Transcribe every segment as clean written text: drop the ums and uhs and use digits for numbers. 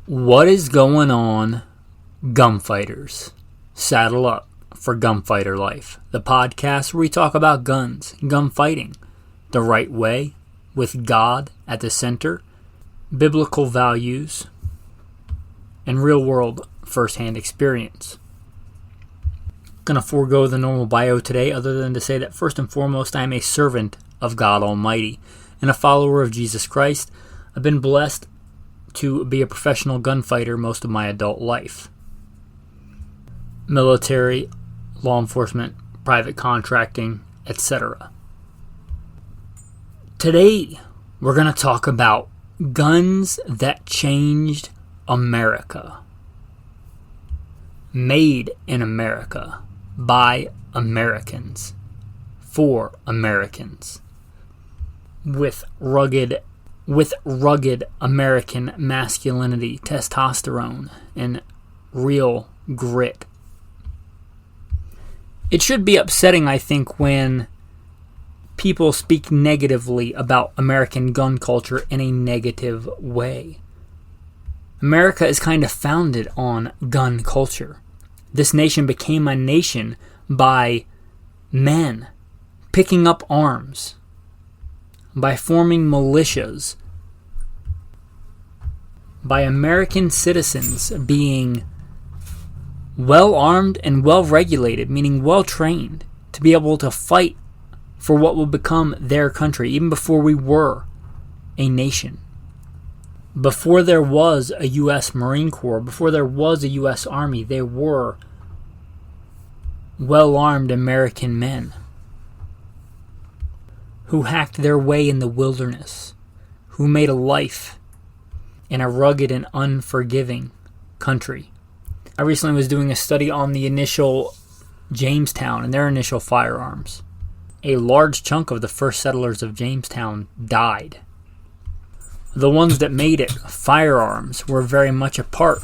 What is going on, gunfighters? Saddle up for Gunfighter Life, the podcast where we talk about guns, gunfighting, the right way, with God at the center, biblical values, and real-world first-hand experience. Gonna forego the normal bio today, other than to say that first and foremost, I am a servant of God Almighty and a follower of Jesus Christ. I've been blessed to be a professional gunfighter most of my adult life. Military, law enforcement, private contracting, etc. Today, we're going to talk about guns that changed America. Made in America, by Americans, for Americans, with rugged American masculinity, testosterone, and real grit. It should be upsetting, I think, when people speak negatively about American gun culture in a negative way. America is kind of founded on gun culture. This nation became a nation by men picking up arms, by forming militias, by American citizens being well-armed and well-regulated, meaning well-trained, to be able to fight for what will become their country, even before we were a nation. Before there was a U.S. Marine Corps, before there was a U.S. Army, there were well-armed American men who hacked their way in the wilderness, who made a life in a rugged and unforgiving country. I recently was doing a study on the initial Jamestown and their initial firearms. A large chunk of the first settlers of Jamestown died. The ones that made it, firearms, were very much a part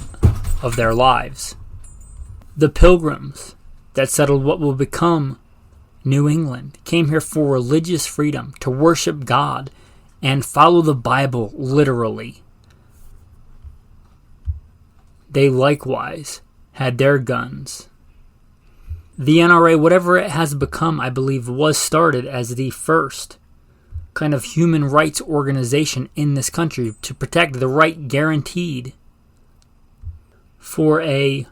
of their lives. The Pilgrims that settled what will become New England came here for religious freedom, to worship God and follow the Bible literally. They likewise had their guns. The NRA, whatever it has become, I believe, was started as the first kind of human rights organization in this country to protect the right guaranteed for a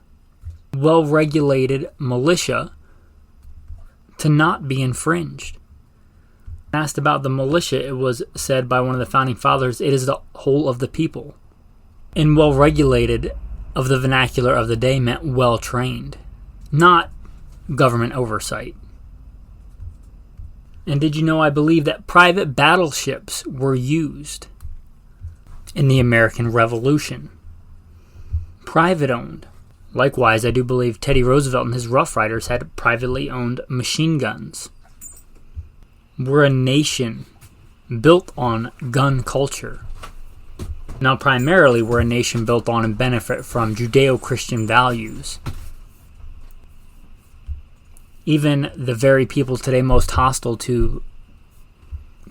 well-regulated militia to not be infringed. Asked about the militia, it was said by one of the founding fathers, it is the whole of the people. And well-regulated, of the vernacular of the day, meant well-trained, not government oversight. And did you know, I believe that private battleships were used in the American Revolution? Private owned. Likewise, I do believe Teddy Roosevelt and his Rough Riders had privately owned machine guns. We're a nation built on gun culture. Now, primarily, we're a nation built on and benefit from Judeo-Christian values. Even the very people today most hostile to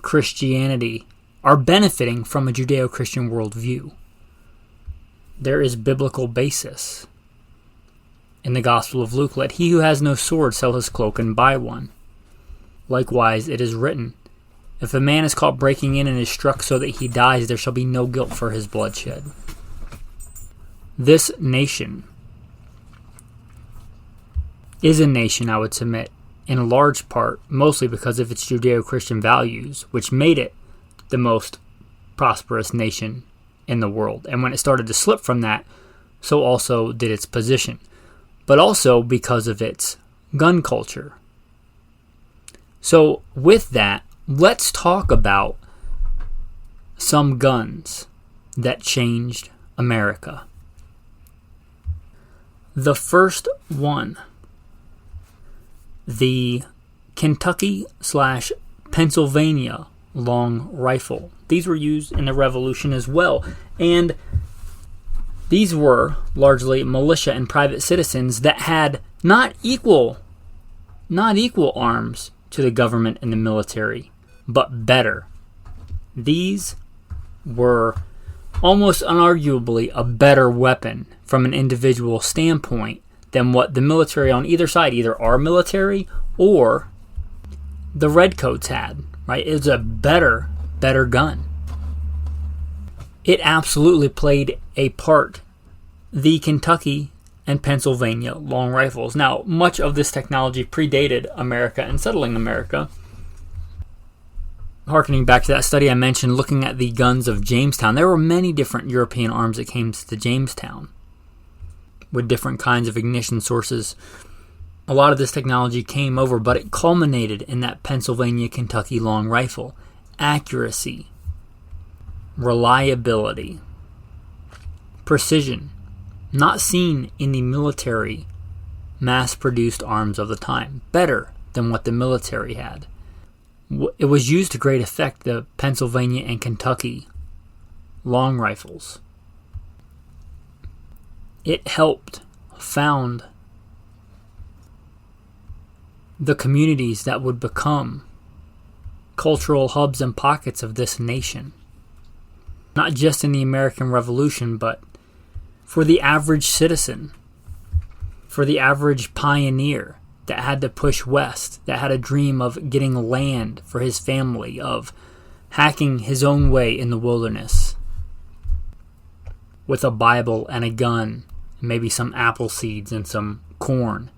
Christianity are benefiting from a Judeo-Christian worldview. There is biblical basis in the Gospel of Luke. Let he who has no sword sell his cloak and buy one. Likewise, it is written, if a man is caught breaking in and is struck so that he dies, there shall be no guilt for his bloodshed. This nation is a nation, I would submit, in large part, mostly because of its Judeo-Christian values, which made it the most prosperous nation in the world. And when it started to slip from that, so also did its position. But also because of its gun culture. So with that, let's talk about some guns that changed America. The first one, the Kentucky/Pennsylvania long rifle. These were used in the Revolution as well, and these were largely militia and private citizens that had not equal arms to the government and the military, but better. These were almost unarguably a better weapon from an individual standpoint than what the military on either side, either our military or the redcoats had, right? It's a better gun. It absolutely played a part, the Kentucky and Pennsylvania long rifles. Now, much of this technology predated America and settling America. Harkening back to that study I mentioned, looking at the guns of Jamestown, there were many different European arms that came to Jamestown with different kinds of ignition sources. A lot of this technology came over, but it culminated in that Pennsylvania-Kentucky long rifle. Accuracy, reliability, precision, not seen in the military mass-produced arms of the time. Better than what the military had. It was used to great effect, the Pennsylvania and Kentucky long rifles. It helped found the communities that would become cultural hubs and pockets of this nation. Not just in the American Revolution, but for the average citizen, for the average pioneer that had to push west, that had a dream of getting land for his family, of hacking his own way in the wilderness with a Bible and a gun, and maybe some apple seeds and some corn,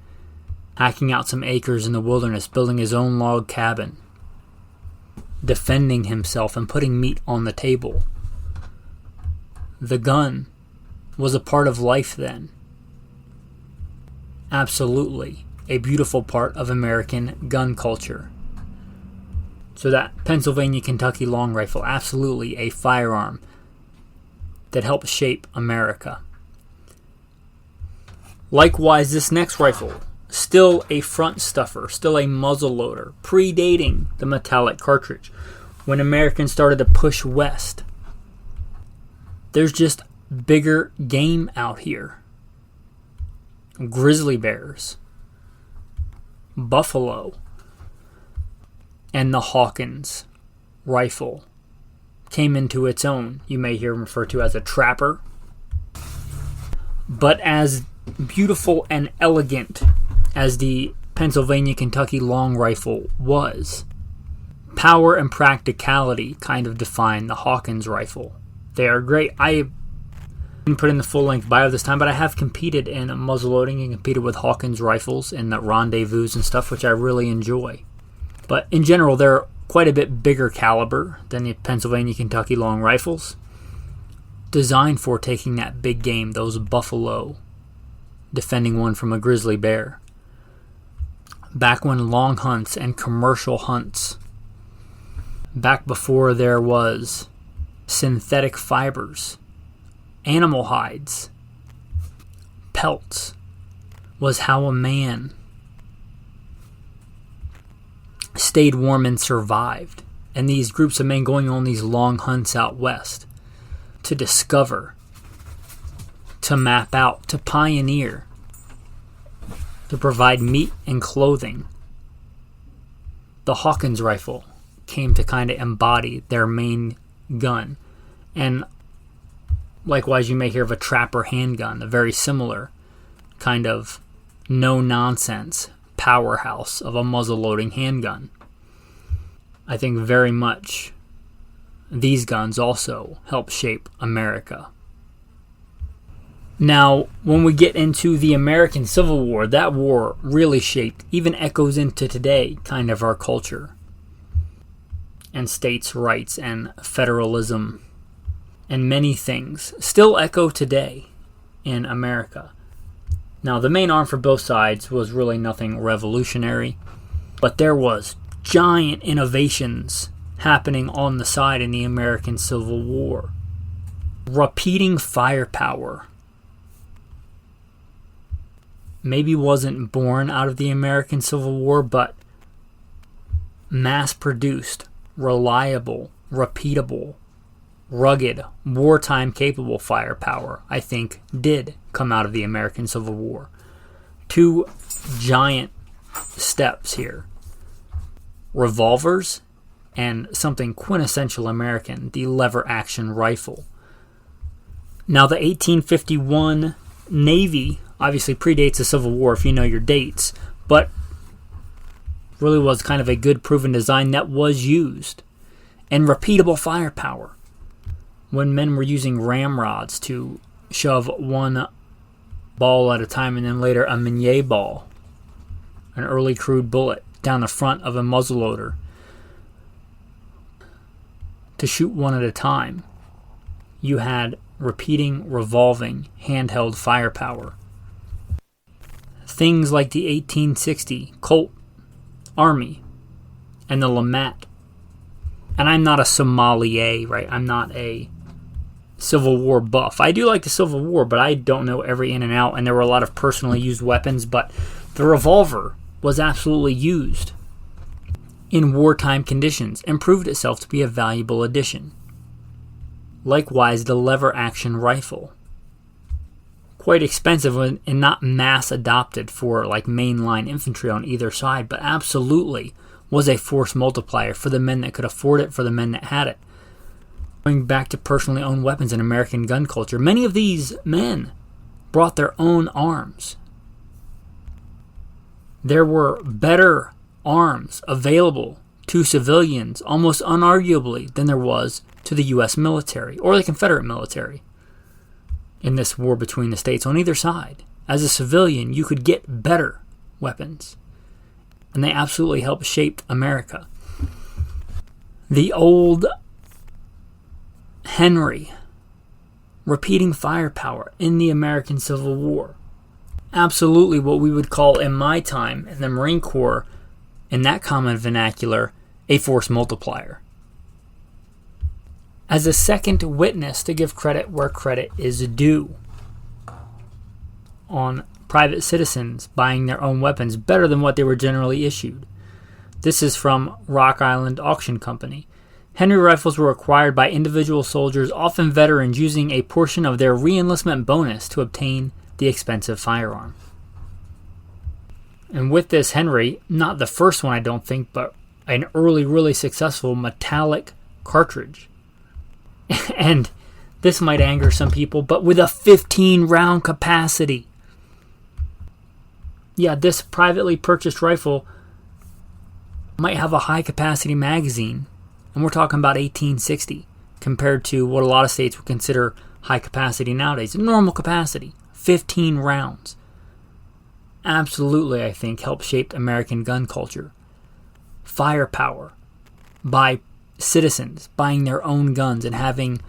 hacking out some acres in the wilderness, building his own log cabin, defending himself and putting meat on the table. The gun was a part of life then. Absolutely a beautiful part of American gun culture. So that Pennsylvania, Kentucky long rifle, absolutely a firearm that helped shape America. Likewise, this next rifle, still a front stuffer, still a muzzle loader, predating the metallic cartridge. When Americans started to push west, there's just bigger game out here. Grizzly bears, buffalo, and the Hawkins rifle came into its own. You may hear them referred to as a trapper. But as beautiful and elegant as the Pennsylvania, Kentucky long rifle was, power and practicality kind of define the Hawkins rifle. They are great. I didn't put in the full-length bio this time, but I have competed in muzzleloading and competed with Hawkins rifles in the rendezvous and stuff, which I really enjoy. But in general, they're quite a bit bigger caliber than the Pennsylvania, Kentucky long rifles, designed for taking that big game, those buffalo, defending one from a grizzly bear. Back when long hunts and commercial hunts, back before there was synthetic fibers, animal hides, pelts, was how a man stayed warm and survived. And these groups of men going on these long hunts out west to discover, to map out, to pioneer, to provide meat and clothing. The Hawkins rifle came to kind of embody their main gun. And likewise, you may hear of a trapper handgun, a very similar kind of no-nonsense powerhouse of a muzzle-loading handgun. I think very much these guns also help shape America. Now, when we get into the American Civil War, that war really shaped, even echoes into today, kind of our culture. And states' rights and federalism and many things still echo today in America. Now, the main arm for both sides was really nothing revolutionary, but there was giant innovations happening on the side in the American Civil War. Repeating firepower maybe wasn't born out of the American Civil War, but mass-produced, reliable, repeatable, rugged, wartime capable firepower, I think, did come out of the American Civil War. Two giant steps here. Revolvers and something quintessential American, the lever action rifle. Now, the 1851 Navy obviously predates the Civil War, if you know your dates, but really was kind of a good proven design that was used. And repeatable firepower. When men were using ramrods to shove one ball at a time, and then later a Minier ball, an early crude bullet, down the front of a muzzleloader to shoot one at a time. You had repeating, revolving, handheld firepower. Things like the 1860 Colt Army and the Lamette. And I'm not a sommelier, right? I'm not a Civil War buff. I do like the Civil War, but I don't know every in and out, and there were a lot of personally used weapons, but the revolver was absolutely used in wartime conditions and proved itself to be a valuable addition. Likewise, the lever-action rifle. Quite expensive and not mass adopted for like mainline infantry on either side, but absolutely was a force multiplier for the men that could afford it, for the men that had it. Going back to personally owned weapons in American gun culture, many of these men brought their own arms. There were better arms available to civilians, almost unarguably, than there was to the U.S. military or the Confederate military in this war between the states on either side. As a civilian, you could get better weapons, and they absolutely helped shape America. The old Henry, repeating firepower in the American Civil War. Absolutely what we would call in my time in the Marine Corps, in that common vernacular, a force multiplier. As a second witness, to give credit where credit is due, on private citizens buying their own weapons better than what they were generally issued. This is from Rock Island Auction Company. Henry rifles were acquired by individual soldiers, often veterans, using a portion of their re-enlistment bonus to obtain the expensive firearm. And with this Henry, not the first one I don't think, but an early, really successful metallic cartridge. And this might anger some people, but with a 15-round capacity. Yeah, this privately purchased rifle might have a high-capacity magazine, and we're talking about 1860, compared to what a lot of states would consider high capacity nowadays. Normal capacity, 15 rounds. Absolutely, I think, helped shape American gun culture. Firepower by citizens buying their own guns and having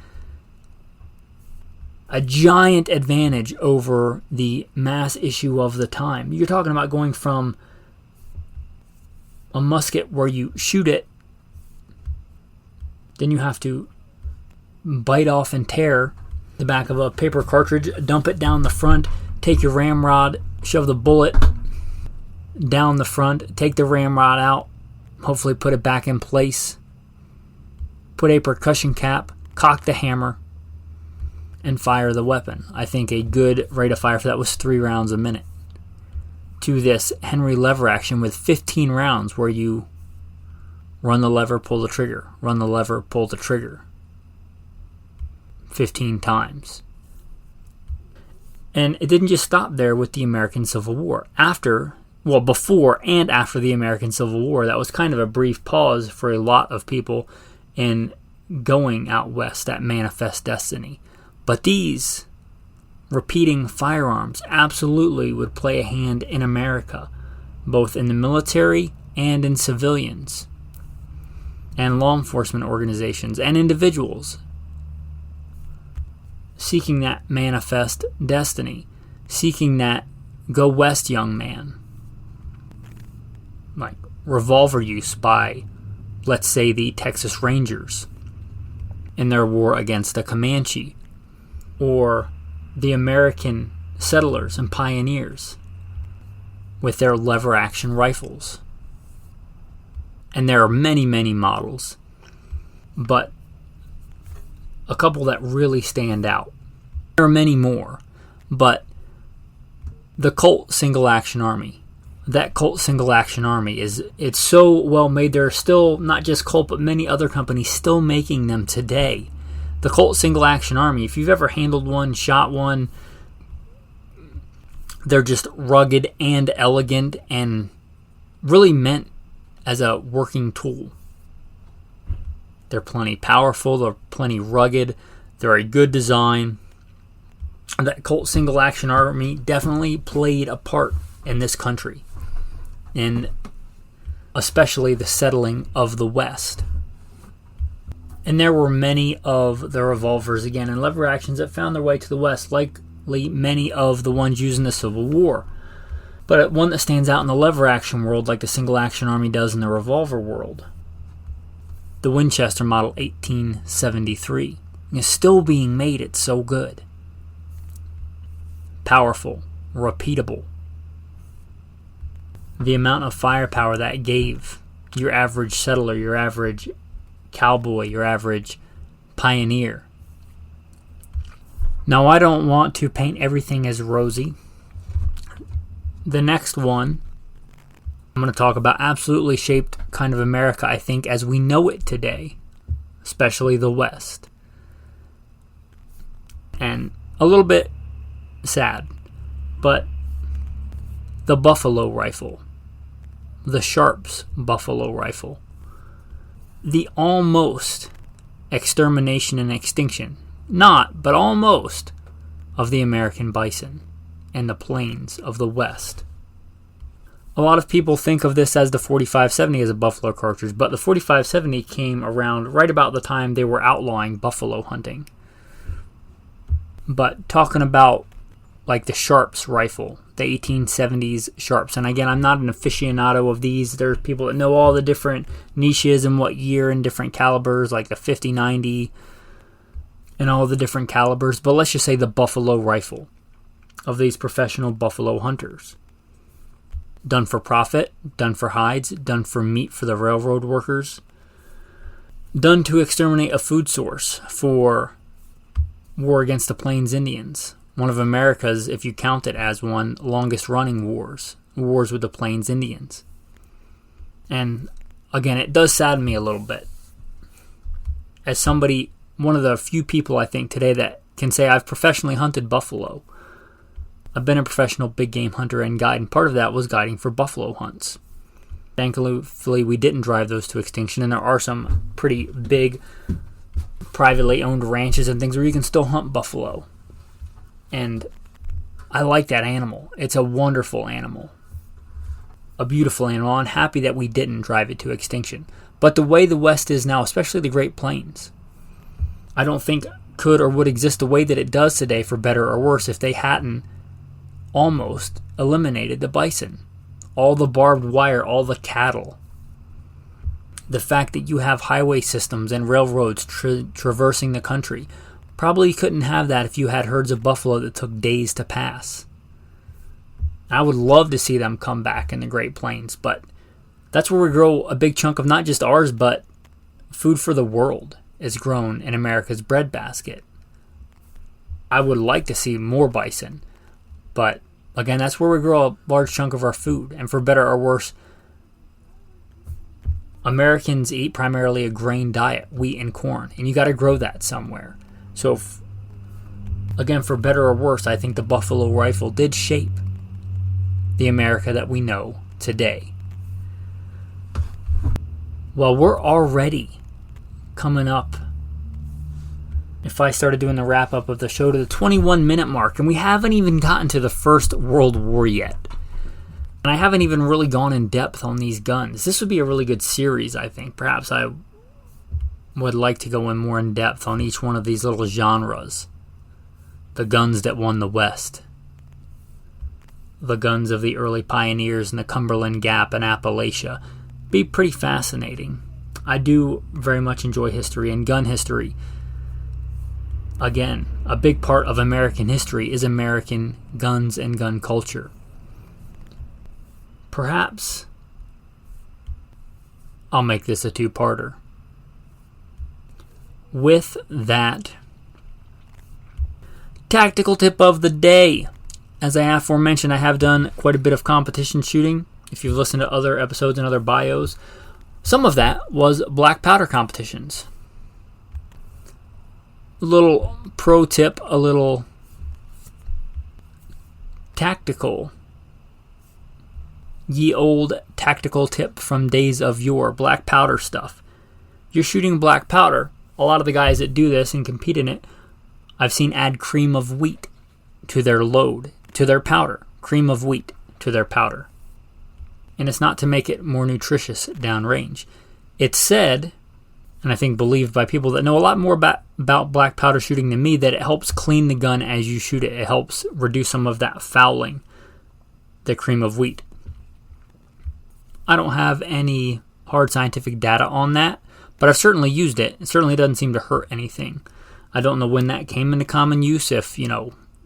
a giant advantage over the mass issue of the time. You're talking about going from a musket where you shoot it, then you have to bite off and tear the back of a paper cartridge, dump it down the front, take your ramrod, shove the bullet down the front, take the ramrod out, hopefully put it back in place, put a percussion cap, cock the hammer, and fire the weapon. I think a good rate of fire for that was 3 rounds a minute. To this Henry lever action with 15 rounds where you run the lever, pull the trigger, run the lever, pull the trigger 15 times. And it didn't just stop there with the American Civil War. Before and after the American Civil War, that was kind of a brief pause for a lot of people in going out west, that manifest destiny. But these repeating firearms absolutely would play a hand in America, both in the military and in civilians, and law enforcement organizations and individuals seeking that manifest destiny, seeking that go west young man. Like revolver use by, let's say, the Texas Rangers in their war against the Comanche, or the American settlers and pioneers with their lever action rifles. And there are many, many models, but a couple that really stand out. There are many more, but the Colt Single Action Army. That Colt Single Action Army it's so well made. There are still not just Colt, but many other companies still making them today The Colt Single Action Army, if you've ever handled one, shot one, they're just rugged and elegant and really meant as a working tool. They're plenty powerful, they're plenty rugged, they're a good design. That Colt Single Action Army definitely played a part in this country, in especially the settling of the West. And there were many of the revolvers, again, and lever actions that found their way to the West, likely many of the ones used in the Civil War. But one that stands out in the lever action world, like the Single Action Army does in the revolver world, the Winchester Model 1873, is still being made. It's so good. Powerful, repeatable. The amount of firepower that gave your average settler, your average cowboy, your average pioneer. Now, I don't want to paint everything as rosy. The next one I'm going to talk about absolutely shaped kind of America, I think, as we know it today, especially the West. And a little bit sad, but the buffalo rifle, the Sharps buffalo rifle, the almost extermination and extinction, not, but almost, of the American bison and the plains of the West. A lot of people think of this as the 4570 as a buffalo cartridge, but the 4570 came around right about the time they were outlawing buffalo hunting. But talking about like the Sharps rifle, the 1870s Sharps, and again, I'm not an aficionado of these. There's people that know all the different niches and what year and different calibers, like the 50-90 and all the different calibers, but let's just say the buffalo rifle of these professional buffalo hunters. Done for profit, done for hides, done for meat for the railroad workers, done to exterminate a food source for war against the Plains Indians. One of America's, if you count it as one, longest running wars with the Plains Indians. And again, it does sadden me a little bit. As somebody, one of the few people I think today that can say I've professionally hunted buffalo. I've been a professional big game hunter and guide, and part of that was guiding for buffalo hunts. Thankfully, we didn't drive those to extinction, and there are some pretty big privately owned ranches and things where you can still hunt buffalo. And I like that animal. It's a wonderful animal. A beautiful animal. I'm happy that we didn't drive it to extinction. But the way the West is now, especially the Great Plains, I don't think could or would exist the way that it does today, for better or worse, if they hadn't almost eliminated the bison. All the barbed wire, all the cattle. The fact that you have highway systems and railroads traversing the country. Probably couldn't have that if you had herds of buffalo that took days to pass. I would love to see them come back in the Great Plains, but that's where we grow a big chunk of not just ours, but food for the world is grown in America's breadbasket. I would like to see more bison, but again, that's where we grow a large chunk of our food. And for better or worse, Americans eat primarily a grain diet, wheat and corn, and you got to grow that somewhere. So, again, for better or worse, I think the buffalo rifle did shape the America that we know today. Well, we're already coming up, if I started doing the wrap-up of the show, to the 21-minute mark, and we haven't even gotten to the First World War yet. And I haven't even really gone in depth on these guns. This would be a really good series, I think. Perhaps I would like to go in more in depth on each one of these little genres. The guns that won the West. The guns of the early pioneers in the Cumberland Gap and Appalachia. Be pretty fascinating. I do very much enjoy history and gun history. Again, a big part of American history is American guns and gun culture. Perhaps I'll make this a two-parter. With that, tactical tip of the day. As I aforementioned, I have done quite a bit of competition shooting. If you've listened to other episodes and other bios, some of that was black powder competitions. little pro tip, a little tactical, ye old tactical tip from days of yore, black powder stuff. You're shooting black powder. A lot of the guys that do this and compete in it, I've seen add cream of wheat to their load, to their powder. Cream of wheat to their powder. And it's not to make it more nutritious downrange. It's said, and I think believed by people that know a lot more about black powder shooting than me, that it helps clean the gun as you shoot it. It helps reduce some of that fouling, the cream of wheat. I don't have any hard scientific data on that, but I've certainly used it. It certainly doesn't seem to hurt anything. I don't know when that came into common use, if,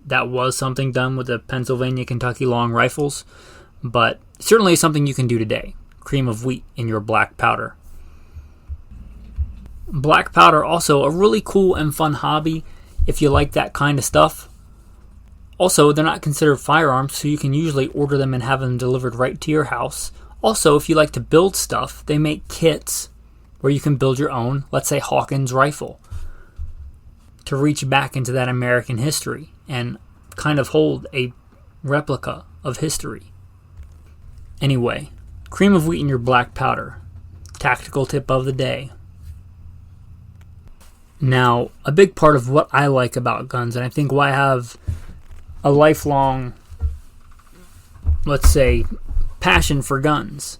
that was something done with the Pennsylvania, Kentucky long rifles, but certainly something you can do today. Cream of wheat in your black powder. Black powder, also a really cool and fun hobby if you like that kind of stuff. Also, they're not considered firearms, so you can usually order them and have them delivered right to your house. Also, if you like to build stuff, they make kits where you can build your own, let's say Hawkins rifle, to reach back into that American history and kind of hold a replica of history. Anyway, cream of wheat in your black powder. Tactical tip of the day. Now, a big part of what I like about guns, and I think why I have a lifelong, let's say, passion for guns,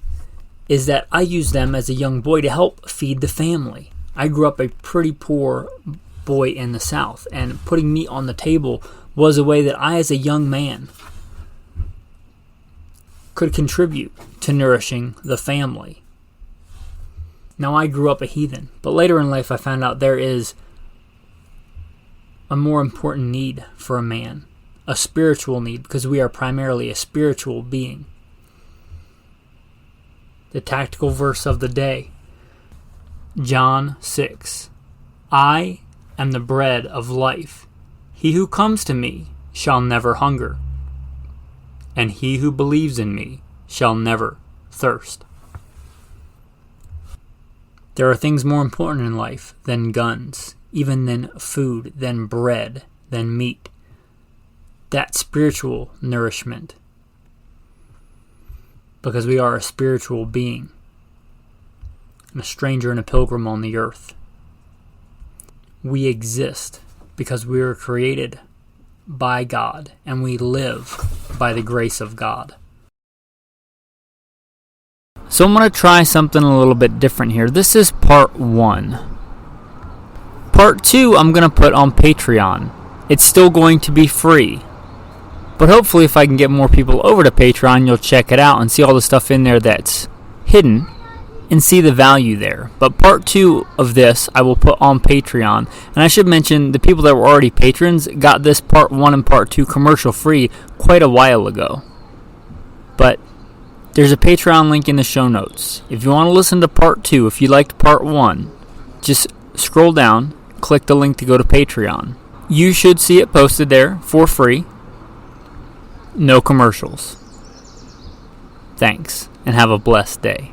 is that I used them as a young boy to help feed the family. I grew up a pretty poor boy in the South, and putting meat on the table was a way that I, as a young man, could contribute to nourishing the family. Now, I grew up a heathen, but later in life I found out there is a more important need for a man, a spiritual need, because we are primarily a spiritual being. The tactical verse of the day, John 6. I am the bread of life. He who comes to me shall never hunger, and he who believes in me shall never thirst. There are things more important in life than guns, even than food, than bread, than meat. That spiritual nourishment. Because we are a spiritual being, and a stranger and a pilgrim on the earth. We exist because we were created by God, and we live by the grace of God. So I'm going to try something a little bit different here. This is part 1. Part 2 I'm going to put on Patreon. It's still going to be free. But hopefully if I can get more people over to Patreon, you'll check it out and see all the stuff in there that's hidden and see the value there. But part 2 of this I will put on Patreon. And I should mention, the people that were already patrons got this part 1 and part 2 commercial free quite a while ago. But there's a Patreon link in the show notes. If you want to listen to part 2, if you liked part 1, just scroll down, click the link to go to Patreon. You should see it posted there for free. No commercials. Thanks, and have a blessed day.